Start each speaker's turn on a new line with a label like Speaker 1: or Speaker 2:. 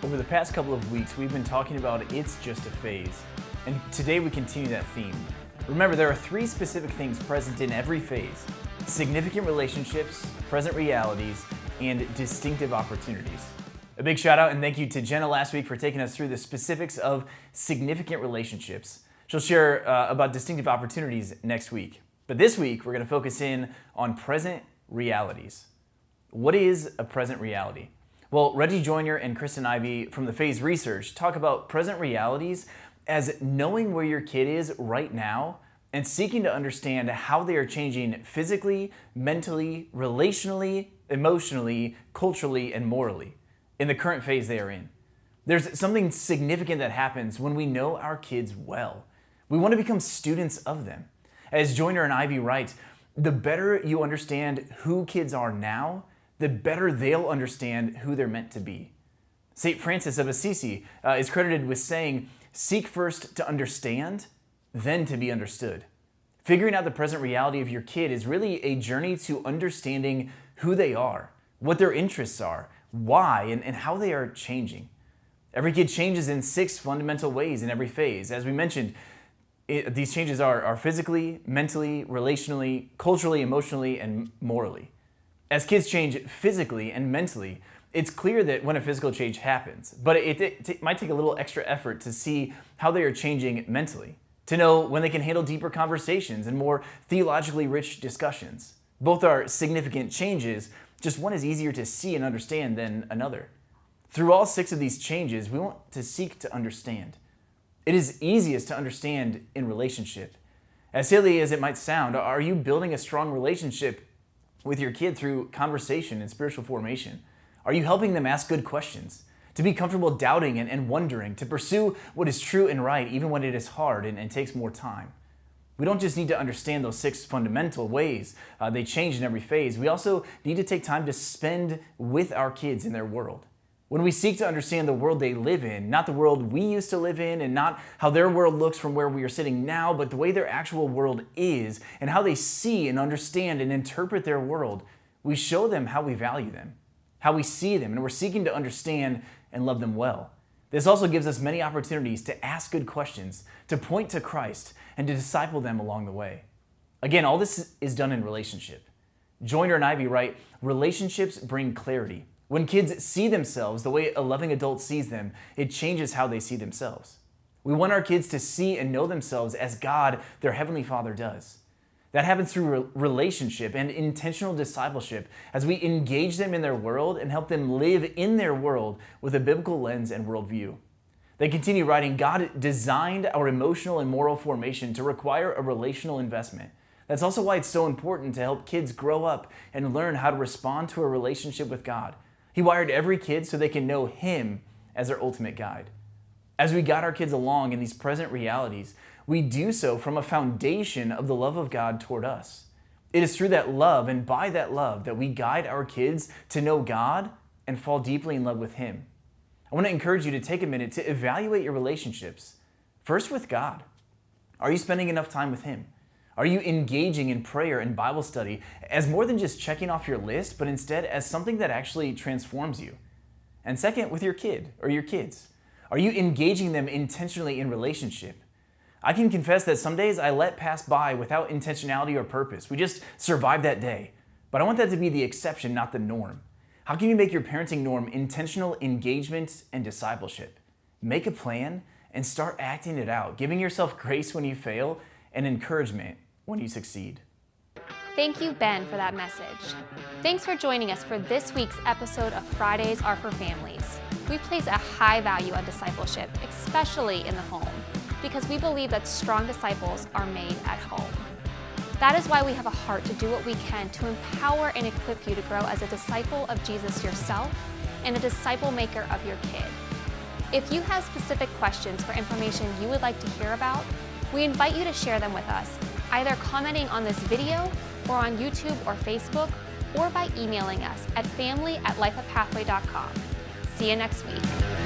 Speaker 1: Over the past couple of weeks, we've been talking about it's just a phase. And today we continue that theme. Remember, there are three specific things present in every phase: significant relationships, present realities, and distinctive opportunities. A big shout out and thank you to Jenna last week for taking us through the specifics of significant relationships. She'll share about distinctive opportunities next week. But this week, we're going to focus in on present realities. What is a present reality? Well, Reggie Joyner and Kristen Ivy from the Phase Research talk about present realities as knowing where your kid is right now and seeking to understand how they are changing physically, mentally, relationally, emotionally, culturally, and morally in the current phase they are in. There's something significant that happens when we know our kids well. We want to become students of them. As Joyner and Ivy write, the better you understand who kids are now, the better they'll understand who they're meant to be. St. Francis of Assisi is credited with saying, "Seek first to understand, then to be understood." Figuring out the present reality of your kid is really a journey to understanding who they are, what their interests are, why, and how they are changing. Every kid changes in 6 fundamental ways in every phase. As we mentioned, these changes are physically, mentally, relationally, culturally, emotionally, and morally. As kids change physically and mentally, it's clear that when a physical change happens, but it might take a little extra effort to see how they are changing mentally, to know when they can handle deeper conversations and more theologically rich discussions. Both are significant changes, just one is easier to see and understand than another. Through all 6 of these changes, we want to seek to understand. It is easiest to understand in relationship. As silly as it might sound, are you building a strong relationship with your kid through conversation and spiritual formation? Are you helping them ask good questions, to be comfortable doubting and wondering, to pursue what is true and right even when it is hard and takes more time? We don't just need to understand those 6 fundamental ways they change in every phase. We also need to take time to spend with our kids in their world. When we seek to understand the world they live in, not the world we used to live in and not how their world looks from where we are sitting now, but the way their actual world is and how they see and understand and interpret their world, we show them how we value them, how we see them, and we're seeking to understand and love them well. This also gives us many opportunities to ask good questions, to point to Christ, and to disciple them along the way. Again, all this is done in relationship. Joyner and Ivy write, relationships bring clarity. When kids see themselves the way a loving adult sees them, it changes how they see themselves. We want our kids to see and know themselves as God, their Heavenly Father, does. That happens through relationship and intentional discipleship as we engage them in their world and help them live in their world with a biblical lens and worldview. They continue writing, God designed our emotional and moral formation to require a relational investment. That's also why it's so important to help kids grow up and learn how to respond to a relationship with God. He wired every kid so they can know Him as their ultimate guide. As we guide our kids along in these present realities, we do so from a foundation of the love of God toward us. It is through that love and by that love that we guide our kids to know God and fall deeply in love with Him. I want to encourage you to take a minute to evaluate your relationships. First with God. Are you spending enough time with Him? Are you engaging in prayer and Bible study as more than just checking off your list, but instead as something that actually transforms you? And second, with your kid or your kids. Are you engaging them intentionally in relationship? I can confess that some days I let pass by without intentionality or purpose. We just survive that day. But I want that to be the exception, not the norm. How can you make your parenting norm intentional engagement and discipleship? Make a plan and start acting it out, giving yourself grace when you fail and encouragement when you succeed.
Speaker 2: Thank you, Ben, for that message. Thanks for joining us for this week's episode of Fridays Are for Families. We place a high value on discipleship, especially in the home, because we believe that strong disciples are made at home. That is why we have a heart to do what we can to empower and equip you to grow as a disciple of Jesus yourself and a disciple maker of your kid. If you have specific questions for information you would like to hear about, we invite you to share them with us, either commenting on this video or on YouTube or Facebook, or by emailing us at family@lifeapathway.com. See you next week.